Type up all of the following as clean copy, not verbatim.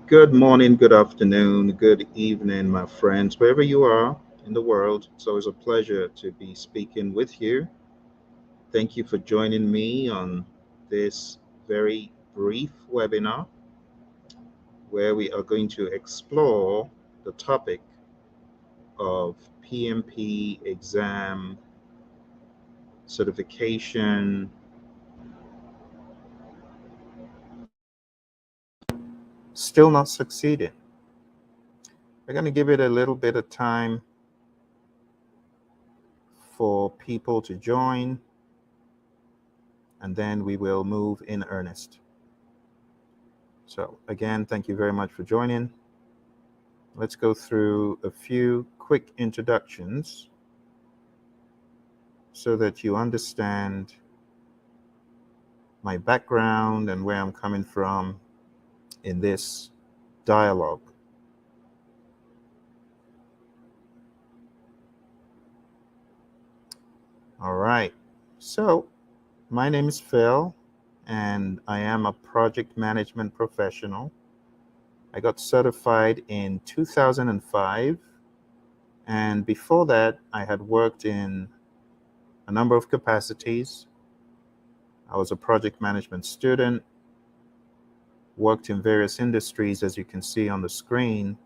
Good morning, good afternoon, good evening, my friends, wherever you are in the world. It's always a pleasure to be speaking with you. Thank you for joining me on this very brief webinar where we are going to explore the topic of PMP exam certification. Still not succeeding. We're going to give it a little bit of time for people to join, and then we will move in earnest. So again, thank you very much for joining. Let's go through a few quick introductions so that you understand my background and where I'm coming from in this dialogue. All right. So my name is Phil, and I am a project management professional. I got certified in 2005. And before that, I had worked in a number of capacities. I was a project management student, worked in various industries, as you can see on the screen.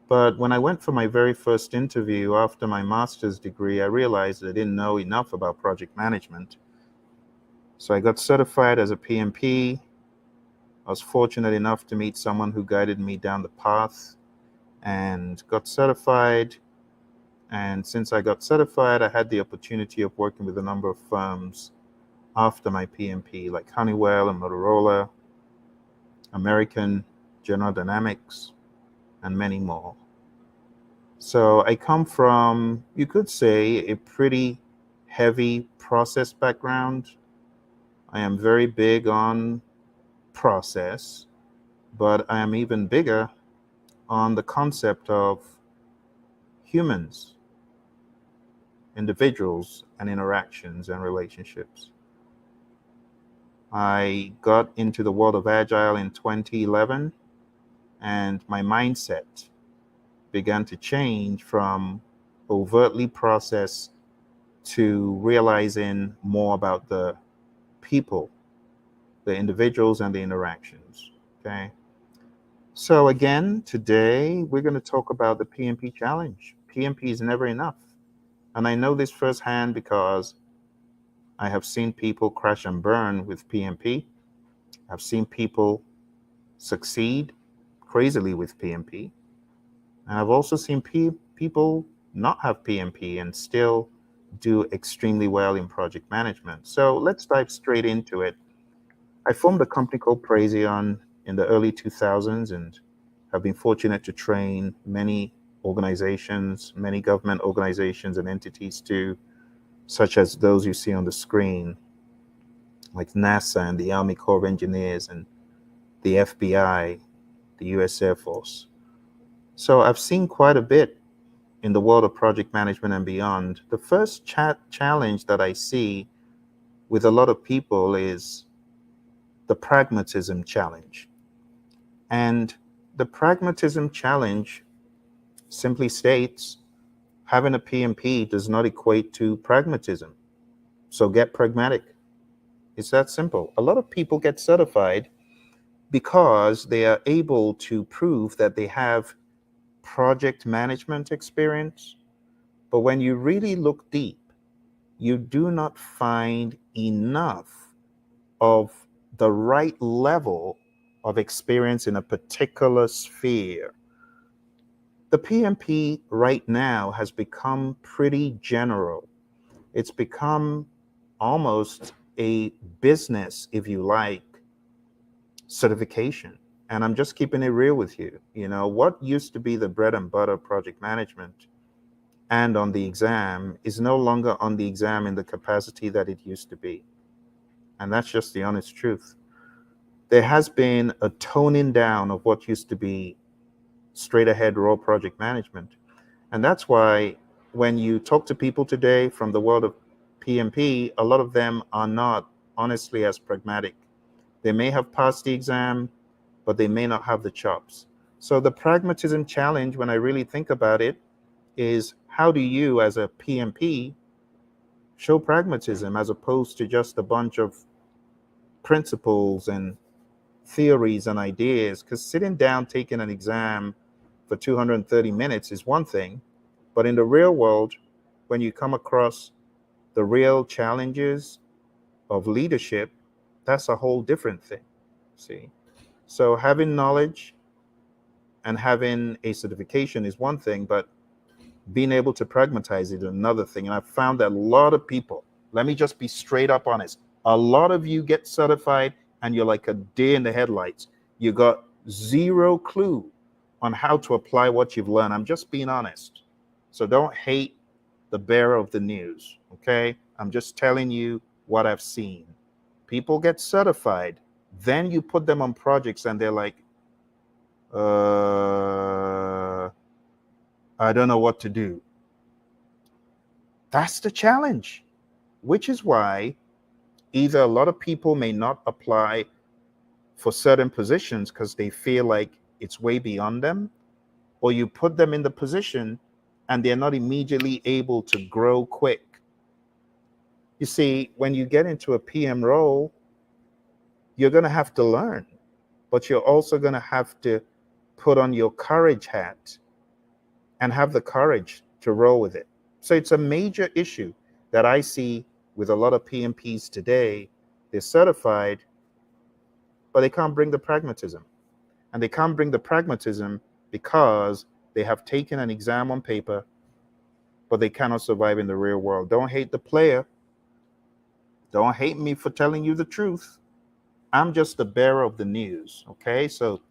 But when I went for my very first interview after my master's degree, I realized I didn't know enough about project management. So I got certified as a PMP. I was fortunate enough to meet someone who guided me down the path and got certified. And since I got certified, I had the opportunity of working with a number of firms after my PMP, like Honeywell and Motorola, American, General Dynamics, and many more. So I come from, you could say, a pretty heavy process background. I am very big on process, but I am even bigger on the concept of humans, individuals, and interactions and relationships. I got into the world of Agile in 2011, and my mindset began to change from overtly process to realizing more about the people, the individuals, and the interactions. Okay. So, again, today we're going to talk about the PMP challenge. PMP is never enough. And I know this firsthand because I have seen people crash and burn with PMP. I've seen people succeed crazily with PMP. And I've also seen people not have PMP and still do extremely well in project management. So let's dive straight into it. I formed a company called Praizion in the early 2000s and have been fortunate to train many organizations, many government organizations and entities too, such as those you see on the screen, like NASA and the Army Corps of Engineers and the FBI, the US Air Force. So I've seen quite a bit in the world of project management and beyond. The first challenge that I see with a lot of people is the pragmatism challenge. And the pragmatism challenge simply states having a PMP does not equate to pragmatism. So get pragmatic. It's that simple. A lot of people get certified because they are able to prove that they have project management experience. But when you really look deep, you do not find enough of the right level of experience in a particular sphere. The PMP right now has become pretty general. It's become almost a business, if you like, certification. And I'm just keeping it real with you. You know, what used to be the bread and butter of project management and on the exam is no longer on the exam in the capacity that it used to be. And that's just the honest truth. There has been a toning down of what used to be straight ahead raw project management. And that's why when you talk to people today from the world of PMP, a lot of them are not honestly as pragmatic. They may have passed the exam, but they may not have the chops. So the pragmatism challenge, when I really think about it, is how do you, as a PMP, show pragmatism as opposed to just a bunch of principles and theories and ideas? Because sitting down taking an exam for 230 minutes is one thing, but in the real world, when you come across the real challenges of leadership, that's a whole different thing. See? So having knowledge and having a certification is one thing, but being able to pragmatize it is another thing. And I found that a lot of people, let me just be straight up honest, a lot of you get certified and you're like a deer in the headlights. You got zero clue on how to apply what you've learned. I'm just being honest. So don't hate the bearer of the news, okay? I'm just telling you what I've seen. People get certified, then you put them on projects and they're like, I don't know what to do. That's the challenge, which is why either a lot of people may not apply for certain positions because they feel like it's way beyond them, or you put them in the position and they're not immediately able to grow quick. You see, when you get into a PM role, you're going to have to learn, but you're also going to have to put on your courage hat and have the courage to roll with it. So it's a major issue that I see with a lot of PMPs today. They're certified, but they can't bring the pragmatism. And they can't bring the pragmatism because they have taken an exam on paper, but they cannot survive in the real world. Don't hate the player. Don't hate me for telling you the truth. I'm just the bearer of the news, okay? So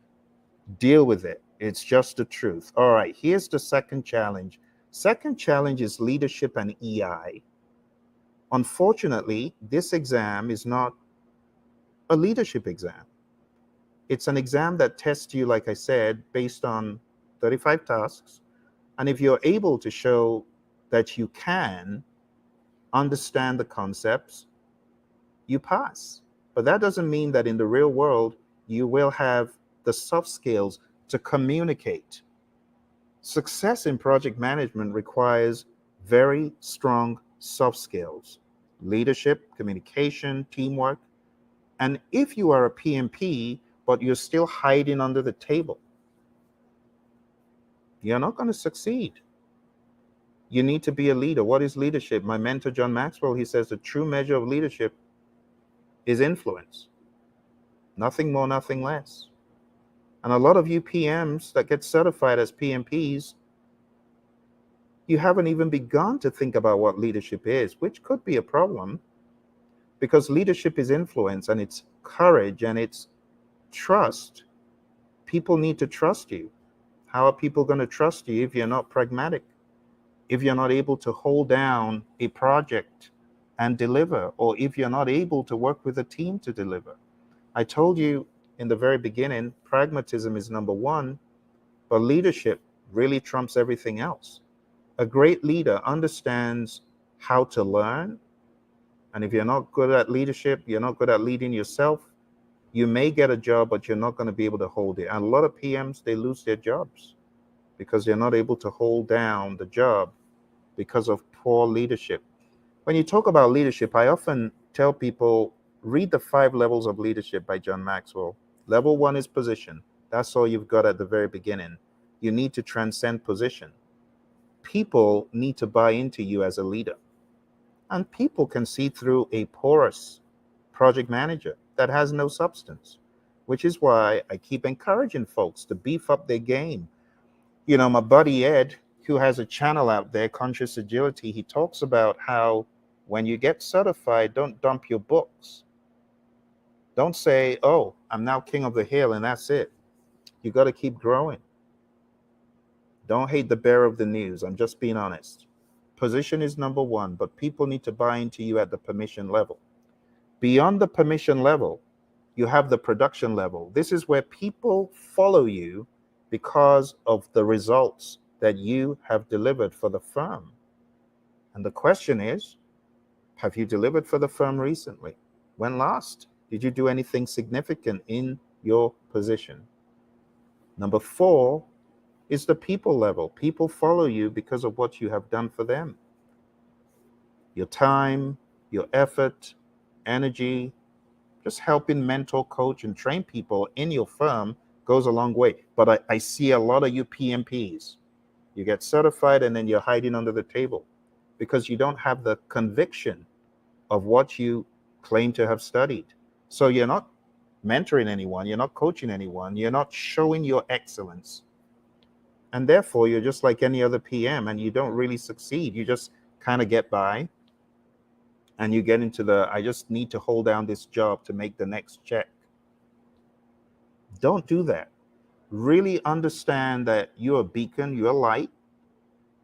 deal with it. It's just the truth. All right, here's the second challenge. Second challenge is leadership and EI. Unfortunately, this exam is not a leadership exam. It's an exam that tests you, like I said, based on 35 tasks. And if you're able to show that you can understand the concepts, you pass. But that doesn't mean that in the real world, you will have the soft skills to communicate. Success in project management requires very strong soft skills, leadership, communication, teamwork. And if you are a PMP, but you're still hiding under the table, you're not going to succeed. You need to be a leader. What is leadership? My mentor, John Maxwell, he says the true measure of leadership is influence. Nothing more, nothing less. And a lot of you PMs that get certified as PMPs, you haven't even begun to think about what leadership is, which could be a problem, because leadership is influence and it's courage and it's trust. People need to trust you. How are people going to trust you if you're not pragmatic? If you're not able to hold down a project and deliver, or if you're not able to work with a team to deliver? I told you in the very beginning, pragmatism is number one, but leadership really trumps everything else. A great leader understands how to learn. And if you're not good at leadership, you're not good at leading yourself, you may get a job, but you're not going to be able to hold it. And a lot of PMs, they lose their jobs because they're not able to hold down the job because of poor leadership. When you talk about leadership, I often tell people, read the 5 levels of leadership by John Maxwell. Level 1 is position. That's all you've got at the very beginning. You need to transcend position. People need to buy into you as a leader. And people can see through a porous project manager that has no substance, which is why I keep encouraging folks to beef up their game. You know, my buddy Ed, who has a channel out there, Conscious Agility, he talks about how when you get certified, don't dump your books. Don't say, oh, I'm now king of the hill and that's it. You got to keep growing. Don't hate the bearer of the news. I'm just being honest. Position is number one, but people need to buy into you at the permission level. Beyond the permission level, you have the production level. This is where people follow you because of the results that you have delivered for the firm. And the question is, have you delivered for the firm recently? When last? Did you do anything significant in your position. Number 4 is the people level. People follow you because of what you have done for them. Your time, your effort, energy, just helping mentor, coach, and train people in your firm goes a long way. But I see a lot of you PMPs. You get certified and then you're hiding under the table because you don't have the conviction of what you claim to have studied. So you're not mentoring anyone, you're not coaching anyone, you're not showing your excellence. And therefore, you're just like any other PM and you don't really succeed. You just kind of get by and you get into the I just need to hold down this job to make the next check. Don't do that. Really understand that you're a beacon, you're a light,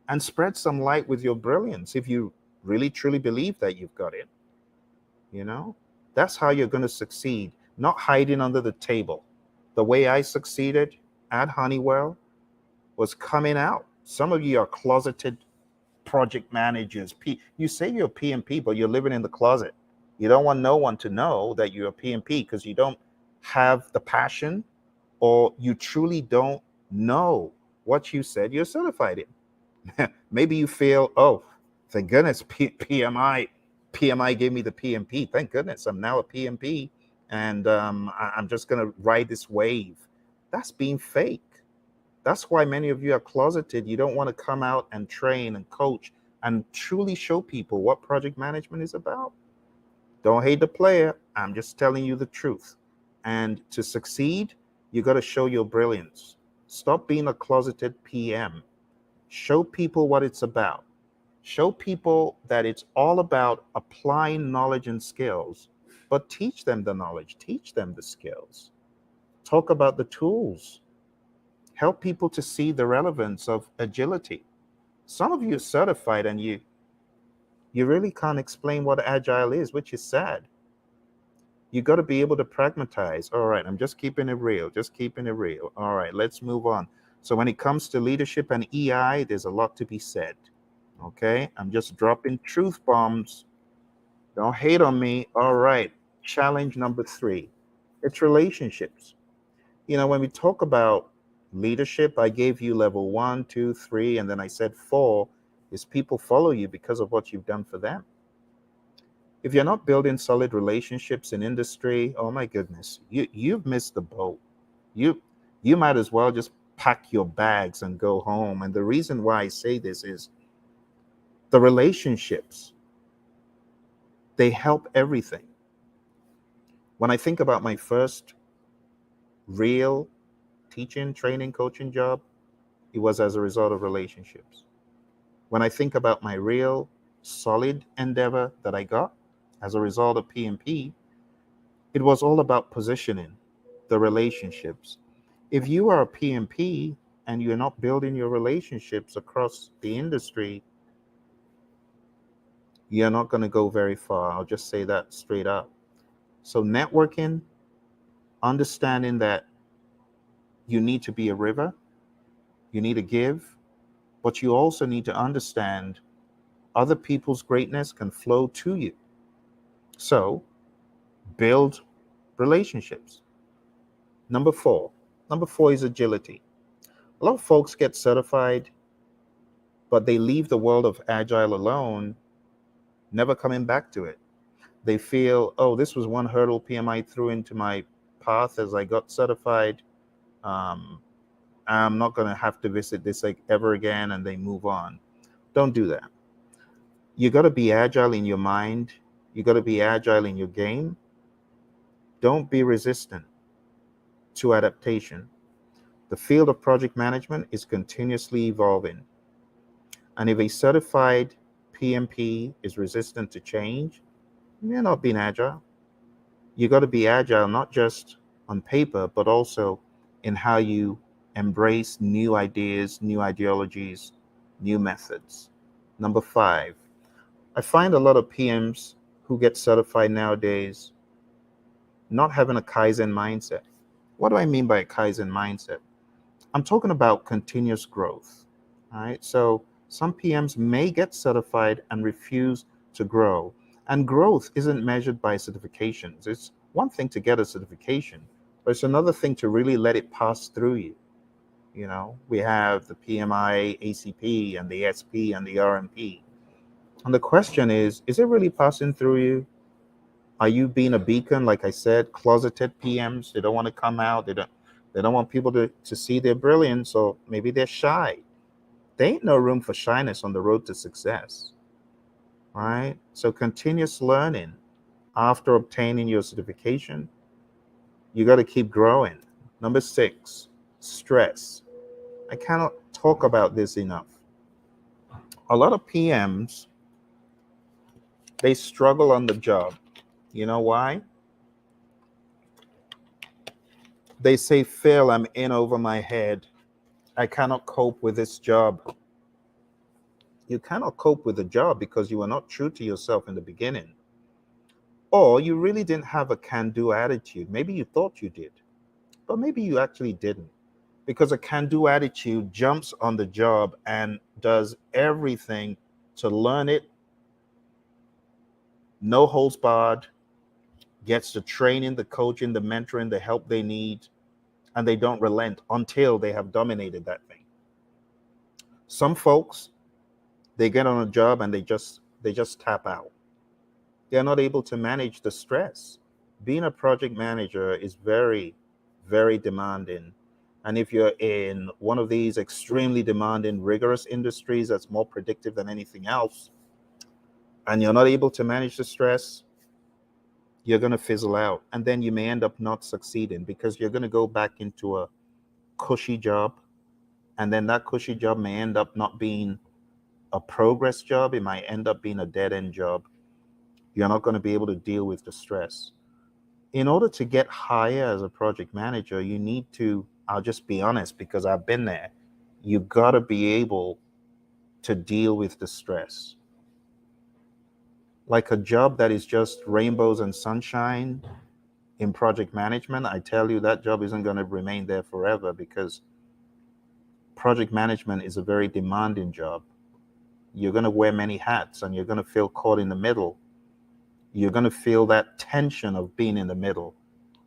and spread some light with your brilliance if you really truly believe that you've got it. You know, that's how you're going to succeed, not hiding under the table. The way I succeeded at Honeywell was coming out. Some of you are closeted project managers. You say you're a PMP, but you're living in the closet. You don't want no one to know that you're a PMP because you don't have the passion or you truly don't know what you said you're certified in. Maybe you feel, oh, thank goodness PMI gave me the PMP. Thank goodness I'm now a PMP and I'm just going to ride this wave. That's being fake. That's why many of you are closeted. You don't want to come out and train and coach and truly show people what project management is about. Don't hate the player. I'm just telling you the truth. And to succeed, you got to show your brilliance. Stop being a closeted PM. Show people what it's about. Show people that it's all about applying knowledge and skills, but teach them the knowledge, teach them the skills. Talk about the tools. Help people to see the relevance of agility. Some of you are certified and you really can't explain what agile is, which is sad. You got to be able to pragmatize. All right, I'm just keeping it real, just keeping it real. All right, let's move on. So when it comes to leadership and EI, there's a lot to be said. Okay, I'm just dropping truth bombs. Don't hate on me. All right, challenge number 3. It's relationships. You know, when we talk about leadership, I gave you level 1, 2, 3, and then I said 4 is people follow you because of what you've done for them. If you're not building solid relationships in industry, oh my goodness, you've missed the boat. You might as well just pack your bags and go home. And the reason why I say this is the relationships, they help everything. When I think about my first real teaching, training, coaching job, it was as a result of relationships. When I think about my real solid endeavor that I got as a result of PMP, it was all about positioning the relationships. If you are a PMP and you're not building your relationships across the industry, you're not going to go very far. I'll just say that straight up. So networking, understanding that you need to be a river, you need to give, but you also need to understand other people's greatness can flow to you. So build relationships. Number 4 is agility. A lot of folks get certified, but they leave the world of agile alone, never coming back to it. They feel, oh, this was one hurdle PMI threw into my path as I got certified. I'm not going to have to visit this like ever again, and they move on. Don't do that. You got to be agile in your mind. You got to be agile in your game. Don't be resistant to adaptation. The field of project management is continuously evolving. And if a certified PMP is resistant to change, you're not being agile. You got to be agile, not just on paper, but also in how you embrace new ideas, new ideologies, new methods. Number 5, I find a lot of PMs who get certified nowadays not having a Kaizen mindset. What do I mean by a Kaizen mindset? I'm talking about continuous growth. All right. So some PMs may get certified and refuse to grow. And growth isn't measured by certifications. It's one thing to get a certification, But it's another thing to really let it pass through you. We have the PMI, ACP, and the SP, and the RMP. And the question is it really passing through you? Are you being a beacon? Like I said, closeted PMs, they don't want to come out. They don't want people to see their brilliance, or maybe they're shy. There ain't no room for shyness on the road to success, right? So continuous learning after obtaining your certification, you got to keep growing. Number 6, stress. I cannot talk about this enough. A lot of PMs, they struggle on the job. You know why? They say, Phil, I'm in over my head. I cannot cope with this job. You cannot cope with the job because you were not true to yourself in the beginning. Or you really didn't have a can-do attitude. Maybe you thought you did, but maybe you actually didn't. Because a can-do attitude jumps on the job and does everything to learn it, no holds barred, gets the training, the coaching, the mentoring, the help they need, and they don't relent until they have dominated that thing. Some folks, they get on a job and they just tap out. They're not able to manage the stress. Being a project manager is very, very demanding. And if you're in one of these extremely demanding, rigorous industries that's more predictive than anything else, and you're not able to manage the stress, you're going to fizzle out. And then you may end up not succeeding because you're going to go back into a cushy job. And then that cushy job may end up not being a progress job. It might end up being a dead end job. You're not going to be able to deal with the stress. In order to get higher as a project manager, you need to, I'll just be honest because I've been there, you got to be able to deal with the stress. Like a job that is just rainbows and sunshine in project management, I tell you that job isn't going to remain there forever because project management is a very demanding job. You're going to wear many hats and you're going to feel caught in the middle. You're going to feel that tension of being in the middle.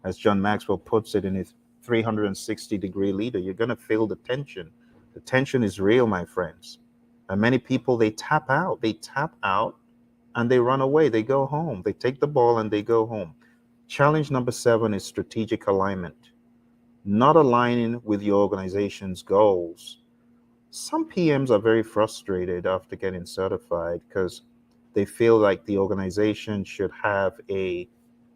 As John Maxwell puts it in his 360-degree leader, you're going to feel the tension. The tension is real, my friends. And many people, they tap out and they run away. They go home. They take the ball and they go home. Challenge number 7 is strategic alignment. Not aligning with your organization's goals. Some PMs are very frustrated after getting certified because they feel like the organization should have a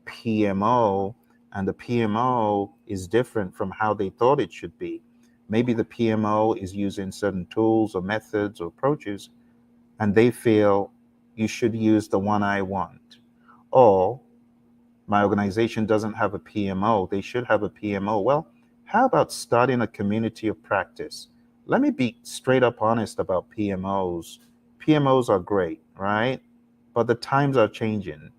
PMO, and the PMO is different from how they thought it should be. Maybe the PMO is using certain tools or methods or approaches, and they feel you should use the one I want. Or my organization doesn't have a PMO, they should have a PMO. Well, how about starting a community of practice? Let me be straight up honest about PMOs. PMOs are great, right? But the times are changing.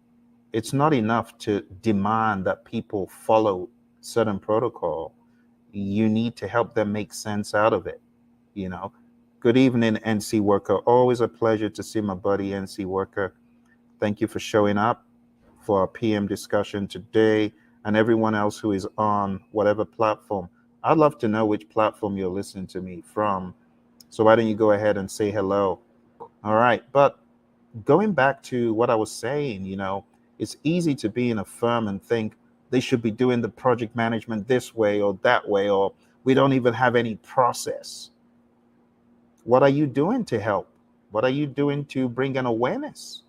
It's not enough to demand that people follow certain protocol. You need to help them make sense out of it. Good evening, NC Worker. Always a pleasure to see my buddy NC Worker. Thank you for showing up for our PM discussion today, and everyone else who is on whatever platform. I'd love to know which platform you're listening to me from. So why don't you go ahead and say hello? All right. But going back to what I was saying, it's easy to be in a firm and think they should be doing the project management this way or that way, or we don't even have any process. What are you doing to help? What are you doing to bring an awareness?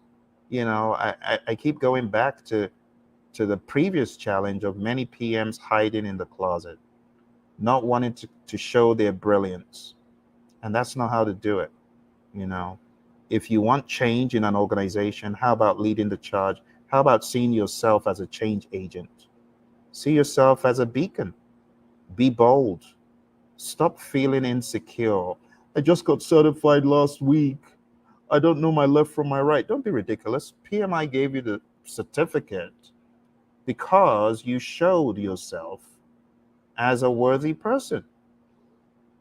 I keep going back to the previous challenge of many PMs hiding in the closet, not wanting to show their brilliance. And that's not how to do it. If you want change in an organization, how about leading the charge? How about seeing yourself as a change agent? See yourself as a beacon. Be bold. Stop feeling insecure. I just got certified last week. I don't know my left from my right. Don't be ridiculous. PMI gave you the certificate because you showed yourself as a worthy person.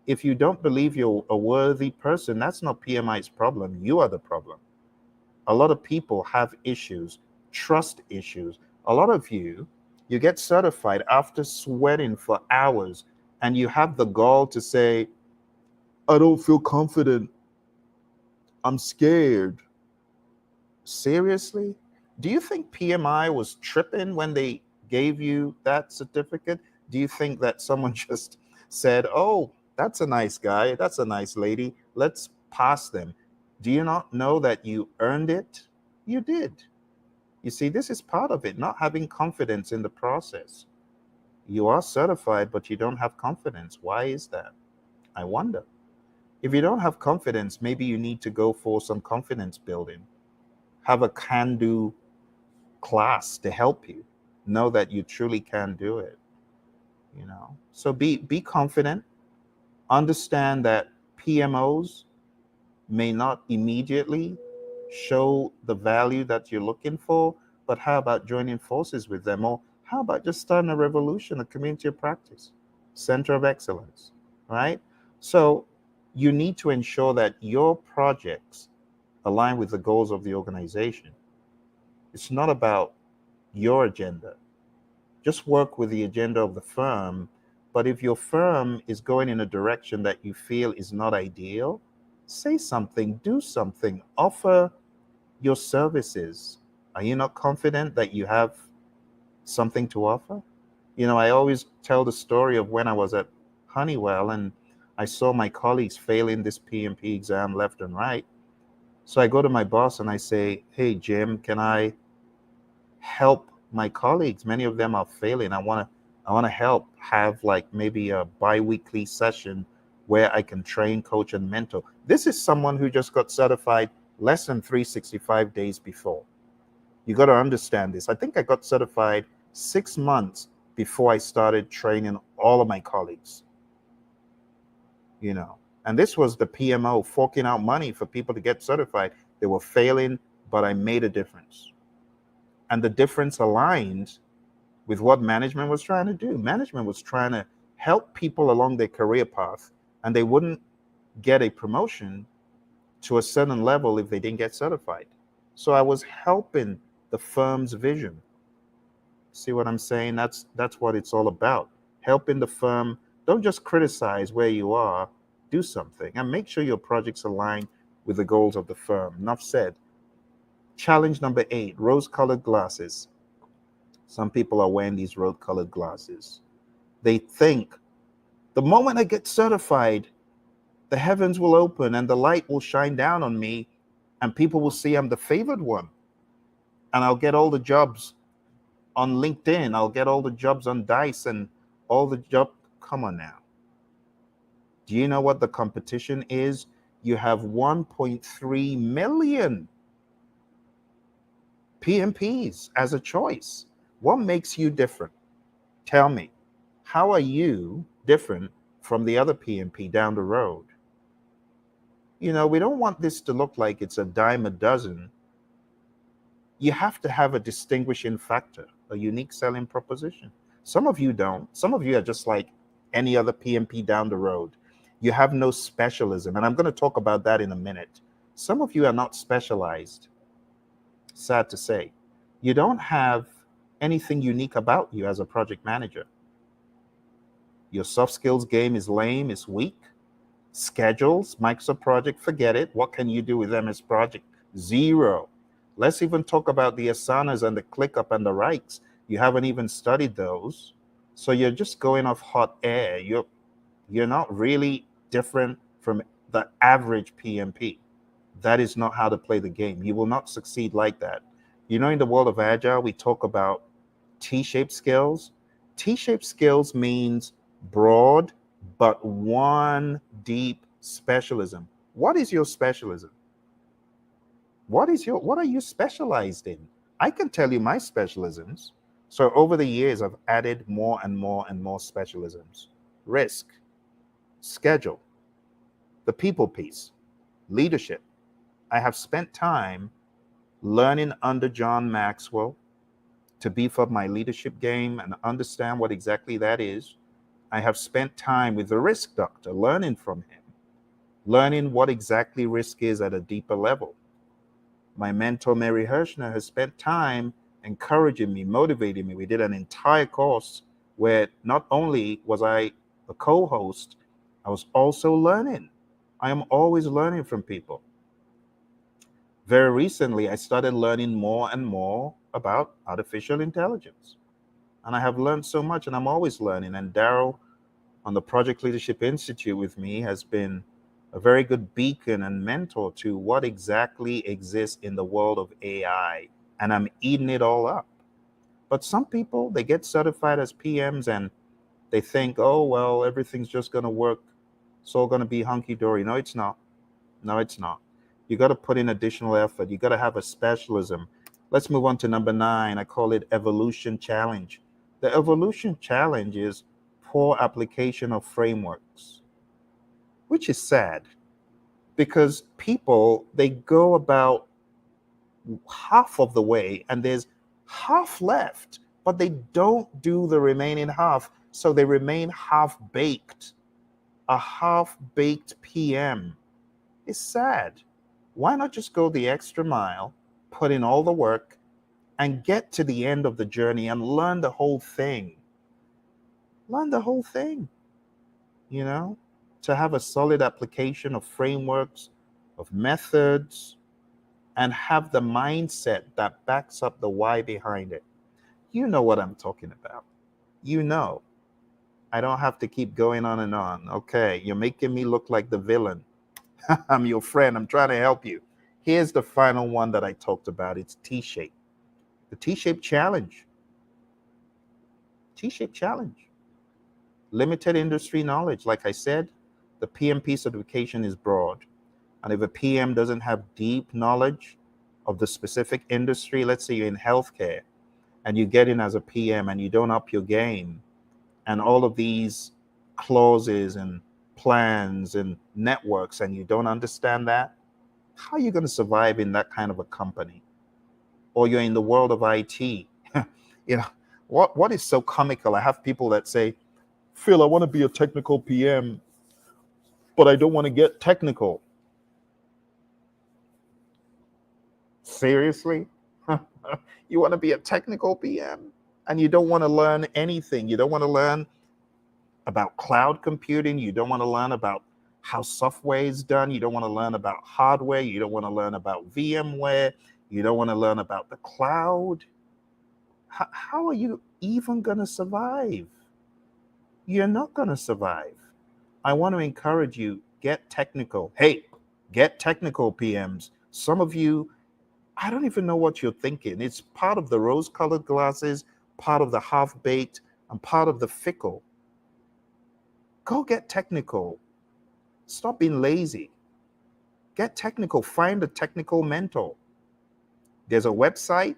If you don't believe you're a worthy person, that's not PMI's problem. You are the problem. A lot of people have issues, trust issues. A lot of you, You get certified after sweating for hours, and you have the gall to say, I don't feel confident. I'm scared. Seriously? Do you think PMI was tripping when they gave you that certificate? Do you think that someone just said, oh, that's a nice guy, that's a nice lady, let's pass them? Do you not know that you earned it? You did. You see, this is part of it, not having confidence in the process. You are certified, but you don't have confidence. Why is that? I wonder. If you don't have confidence, maybe you need to go for some confidence building. Have a can do class to help you know that you truly can do it. So be confident. Understand that PMOs may not immediately show the value that you're looking for, but how about joining forces with them? Or how about just starting a revolution, a community of practice, center of excellence, right? So you need to ensure that your projects align with the goals of the organization. It's not about your agenda. Just work with the agenda of the firm. But if your firm is going in a direction that you feel is not ideal, say something, do something, offer your services. Are you not confident that you have something to offer? I always tell the story of when I was at Honeywell and I saw my colleagues failing this PMP exam left and right. So I go to my boss and I say, hey, Jim, can I help my colleagues? Many of them are failing. I want to help have like maybe a bi-weekly session where I can train, coach, and mentor. This is someone who just got certified less than 365 days before. You got to understand this. I think I got certified 6 months before I started training all of my colleagues. And this was the PMO forking out money for people to get certified. They were failing, but I made a difference. And the difference aligned with what management was trying to do. Management was trying to help people along their career path, and they wouldn't get a promotion to a certain level if they didn't get certified. So I was helping the firm's vision. See what I'm saying? That's what it's all about. Helping the firm. Don't just criticize where you are. Do something and make sure your projects align with the goals of the firm. Enough said. Challenge number 8, rose-colored glasses. Some people are wearing these rose-colored glasses. They think the moment I get certified, the heavens will open and the light will shine down on me and people will see I'm the favored one. And I'll get all the jobs on LinkedIn. I'll get all the jobs on Dice and all the job. Come on now. Do you know what the competition is? You have 1.3 million PMPs as a choice. What makes you different? Tell me, how are you different from the other PMP down the road? We don't want this to look like it's a dime a dozen. You have to have a distinguishing factor, a unique selling proposition. Some of you don't. Some of you are just like any other PMP down the road. You have no specialism, and I'm going to talk about that in a minute. Some of you are not specialized. Sad to say. You don't have anything unique about you as a project manager. Your soft skills game is lame, it's weak. Schedules, Microsoft Project, forget it. What can you do with MS Project? Zero. Let's even talk about the Asanas and the ClickUp and the Rights. You haven't even studied those. So you're just going off hot air. You're not really different from the average PMP. That is not how to play the game. You will not succeed like that. In the world of Agile, we talk about T-shaped skills. T-shaped skills means broad, but one deep specialism. What is your specialism? What are you specialized in? I can tell you my specialisms. So over the years, I've added more and more and more specialisms. Risk, schedule, the people piece, leadership. I have spent time learning under John Maxwell to beef up my leadership game and understand what exactly that is. I have spent time with the risk doctor, learning from him, learning what exactly risk is at a deeper level. My mentor, Mary Hirschner, has spent time encouraging me, motivating me. We did an entire course where not only was I a co-host, I was also learning. I am always learning from people. Very recently, I started learning more and more about artificial intelligence. And I have learned so much, and I'm always learning. And Daryl on the Project Leadership Institute with me has been a very good beacon and mentor to what exactly exists in the world of AI. And I'm eating it all up. But some people, they get certified as PMs and they think, oh, well, everything's just going to work. It's all going to be hunky dory. No, it's not. No, it's not. You got to put in additional effort. You got to have a specialism. Let's move on to number 9. I call it evolution challenge. The evolution challenge is poor application of frameworks, which is sad because people, they go about half of the way and there's half left, but they don't do the remaining half. So they remain half baked. A half baked PM is sad. Why not just go the extra mile, put in all the work, and get to the end of the journey and learn the whole thing? Learn the whole thing, you know, to have a solid application of frameworks, of methods, and have the mindset that backs up the why behind it. You know what I'm talking about. You know. I don't have to keep going on and on. Okay, you're making me look like the villain. I'm your friend. I'm trying to help you. Here's the final one that I talked about. It's T-shape. The T-shape challenge. T-shape challenge. Limited industry knowledge. Like I said, the PMP certification is broad. And if a PM doesn't have deep knowledge of the specific industry, let's say you're in healthcare and you get in as a PM and you don't up your game, and all of these clauses and plans and networks, and you don't understand that, how are you going to survive in that kind of a company? Or you're in the world of IT. You know, what is so comical? I have people that say, Phil, I want to be a technical PM, but I don't want to get technical. Seriously? You want to be a technical PM and you don't want to learn anything. You don't want to learn about cloud computing. You don't want to learn about how software is done. You don't want to learn about hardware. You don't want to learn about VMware. You don't want to learn about the cloud. How are you even going to survive? You're not going to survive. I want to encourage you, get technical. Hey, get technical, PMs. Some of you, I don't even know what you're thinking. It's part of the rose-colored glasses, part of the half-baked, and part of the fickle. Go get technical. Stop being lazy. Get technical. Find a technical mentor. There's a website.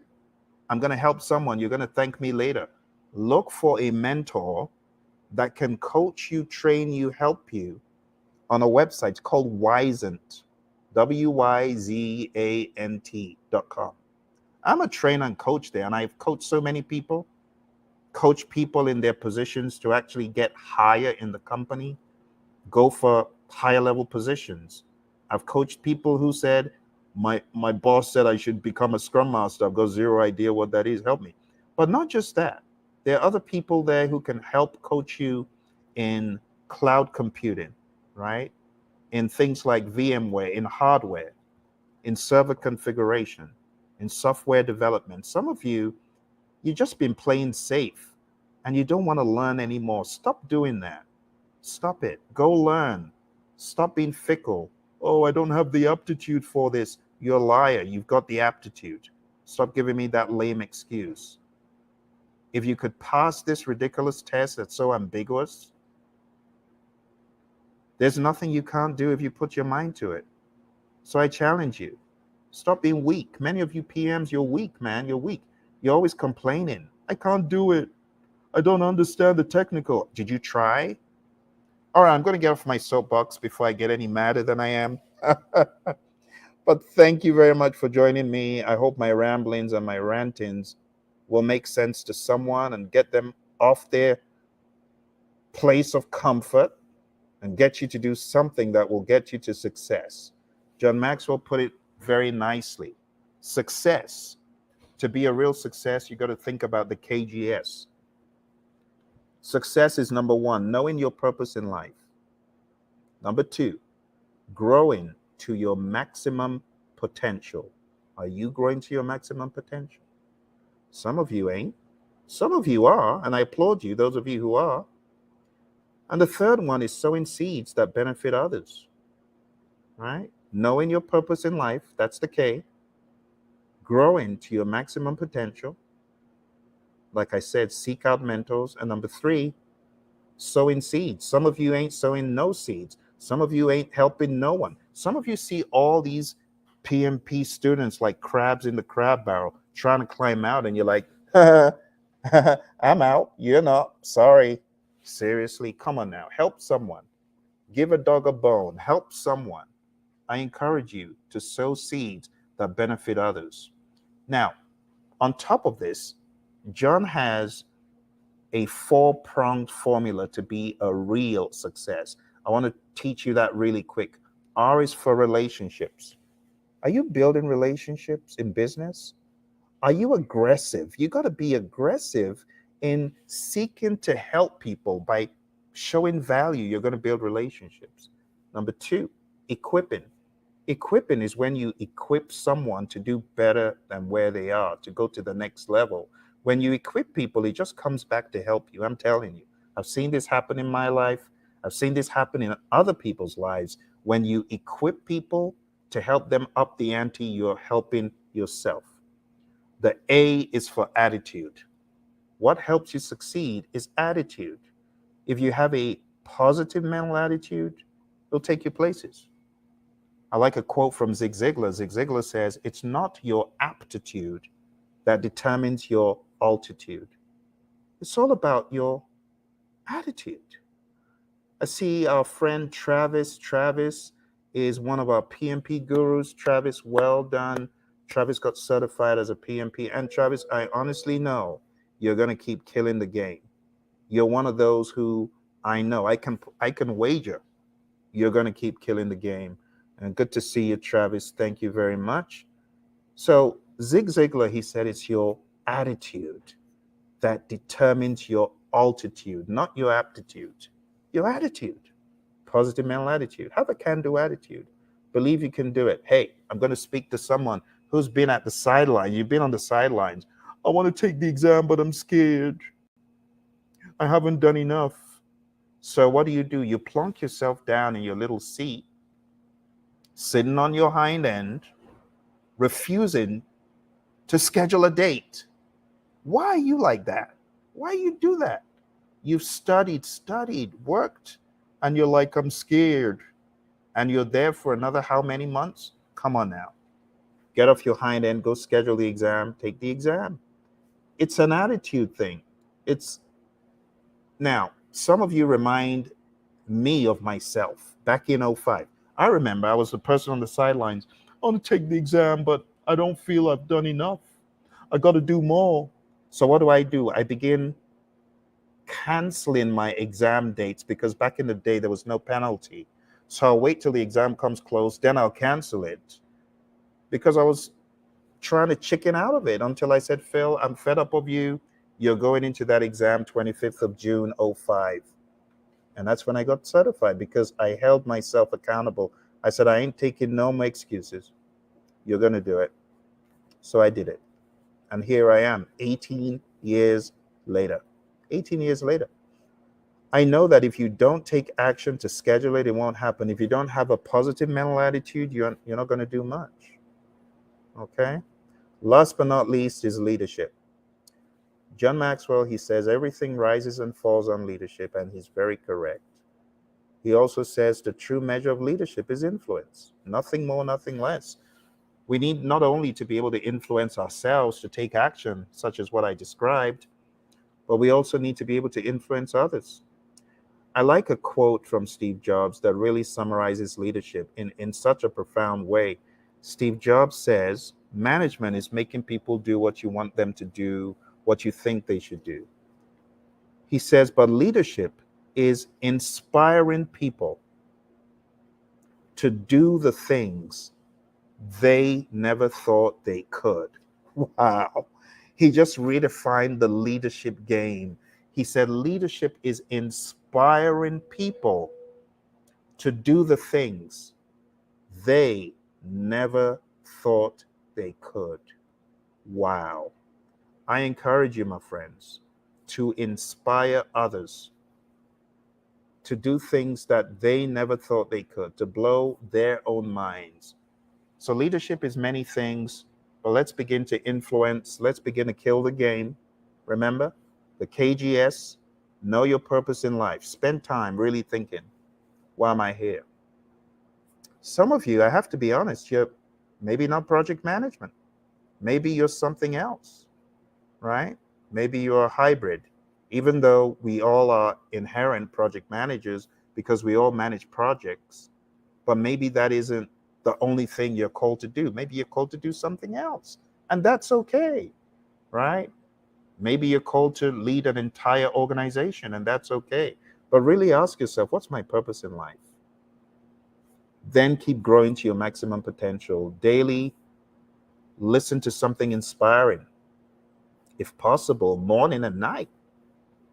I'm going to help someone. You're going to thank me later. Look for a mentor that can coach you, train you, help you on a website called Wyzant, WYZANT.com. I'm a trainer and coach there, and I've coached so many people, coach people in their positions to actually get higher in the company, go for higher level positions. I've coached people who said, my boss said I should become a scrum master. I've got zero idea what that is. Help me. But not just that. There are other people there who can help coach you in cloud computing, right? In things like VMware, in hardware, in server configuration, in software development. Some of you, you've just been playing safe and you don't want to learn anymore. Stop doing that. Stop it. Go learn. Stop being fickle. Oh, I don't have the aptitude for this. You're a liar. You've got the aptitude. Stop giving me that lame excuse. If you could pass this ridiculous test that's so ambiguous, there's nothing you can't do if you put your mind to it. So I challenge you. Stop being weak. Many of you PMs, you're weak, man. You're weak. You're always complaining. I can't do it. I don't understand the technical. Did you try? All right, I'm going to get off my soapbox before I get any madder than I am. But thank you very much for joining me. I hope my ramblings and my rantings will make sense to someone and get them off their place of comfort and get you to do something that will get you to success. John Maxwell put it very nicely. Success To be a real success, you got to think about the KGS. Success is number one, knowing your purpose in life. Number two, growing to your maximum potential. Are you growing to your maximum potential? Some of you ain't. Some of you are, and I applaud you, those of you who are. And the third one is sowing seeds that benefit others, right? Knowing your purpose in life, that's the K. Growing to your maximum potential. Like I said, seek out mentors. And number three, sowing seeds. Some of you ain't sowing no seeds. Some of you ain't helping no one. Some of you see all these PMP students like crabs in the crab barrel trying to climb out, and you're like, I'm out. You're not. Sorry. Seriously, come on now. Help someone. Give a dog a bone. Help someone. I encourage you to sow seeds that benefit others. Now, on top of this, John has a four-pronged formula to be a real success. I want to teach you that really quick. R is for relationships. Are you building relationships in business? Are you aggressive? You got to be aggressive in seeking to help people by showing value. You're going to build relationships. Number two, equipping. Equipping is when you equip someone to do better than where they are, to go to the next level. When you equip people, it just comes back to help you. I'm telling you, I've seen this happen in my life. I've seen this happen in other people's lives. When you equip people to help them up the ante, you're helping yourself. The A is for attitude. What helps you succeed is attitude. If you have a positive mental attitude, it'll take you places. I like a quote from Zig Ziglar. Zig Ziglar says, it's not your aptitude that determines your altitude. It's all about your attitude. I see our friend Travis. Travis is one of our PMP gurus. Travis, well done. Travis got certified as a PMP. And Travis, I honestly know you're going to keep killing the game. You're one of those who I know, I can wager you're going to keep killing the game. And good to see you, Travis. Thank you very much. So Zig Ziglar, he said, it's your attitude that determines your altitude, not your aptitude. Your attitude, positive mental attitude. Have a can-do attitude. Believe you can do it. Hey, I'm going to speak to someone who's been at the sideline. You've been on the sidelines. I want to take the exam, but I'm scared. I haven't done enough. So what do? You plunk yourself down in your little seat, sitting on your hind end, refusing to schedule a date. Why are you like that? Why you do that? You've studied, worked, and you're like, I'm scared. And you're there for another how many months? Come on now. Get off your hind end, go schedule the exam, take the exam. It's an attitude thing. It's now, some of you remind me of myself back in '05. I remember I was the person on the sidelines. I want to take the exam, but I don't feel I've done enough. I got to do more. So what do? I begin canceling my exam dates because back in the day, there was no penalty. So I'll wait till the exam comes close, then I'll cancel it because I was trying to chicken out of it until I said, Phil, I'm fed up of you. You're going into that exam 25th of June, '05. And that's when I got certified because I held myself accountable. I said, I ain't taking no more excuses. You're going to do it. So I did it. And here I am, 18 years later. 18 years later. I know that if you don't take action to schedule it, it won't happen. If you don't have a positive mental attitude, you're not going to do much. Okay? Last but not least is leadership. John Maxwell, he says, everything rises and falls on leadership, and he's very correct. He also says the true measure of leadership is influence. Nothing more, nothing less. We need not only to be able to influence ourselves to take action, such as what I described, but we also need to be able to influence others. I like a quote from Steve Jobs that really summarizes leadership in such a profound way. Steve Jobs says, management is making people do what you want them to do, what you think they should do. He says, but leadership is inspiring people to do the things they never thought they could. Wow. He just redefined the leadership game. He said leadership is inspiring people to do the things they never thought they could. Wow. I encourage you, my friends, to inspire others to do things that they never thought they could, to blow their own minds. So, leadership is many things, but let's begin to influence, let's begin to kill the game. Remember the KGS, know your purpose in life. Spend time really thinking, why am I here? Some of you, I have to be honest, you're maybe not project management. Maybe you're something else, right? Maybe you're a hybrid, even though we all are inherent project managers because we all manage projects. But maybe that isn't the only thing you're called to do. Maybe you're called to do something else, and that's okay, right? Maybe you're called to lead an entire organization, and that's okay. But really ask yourself, what's my purpose in life? Then keep growing to your maximum potential. Daily, listen to something inspiring. If possible, morning and night,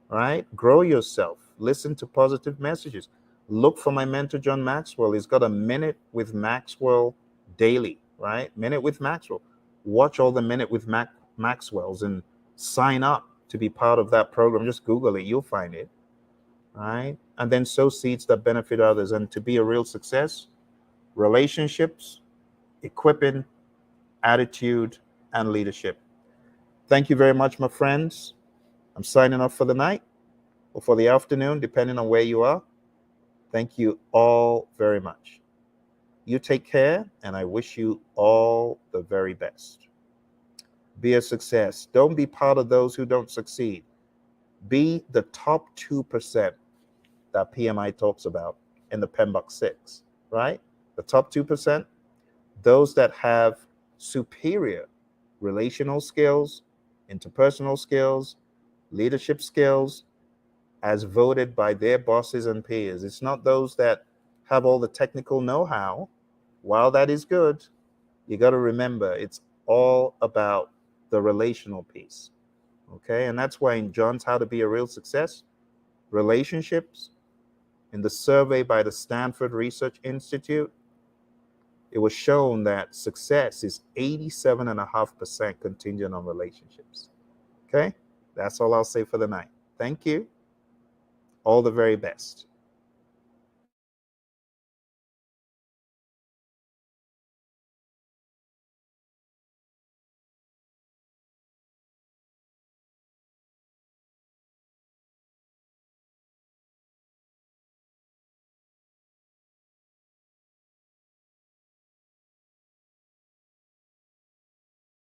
right? Grow yourself. Listen to positive messages. Look for my mentor, John Maxwell. He's got a minute with Maxwell daily, right? Minute with Maxwell. Watch all the minute with Maxwell's and sign up to be part of that program. Just Google it, you'll find it, right? And then sow seeds that benefit others. And to be a real success, relationships, equipping, attitude, and leadership. Thank you very much, my friends. I'm signing off for the night or for the afternoon, depending on where you are. Thank you all very much. You take care, and I wish you all the very best. Be a success. Don't be part of those who don't succeed. Be the top 2% that PMI talks about in the PMBOK 6, right? The top 2%, those that have superior relational skills, interpersonal skills, leadership skills, as voted by their bosses and peers. It's not those that have all the technical know-how. While that is good, you got to remember it's all about the relational piece. Okay? And that's why in John's How to Be a Real Success, relationships, in the survey by the Stanford Research Institute, it was shown that success is 87.5% contingent on relationships. Okay? That's all I'll say for the night. Thank you. All the very best.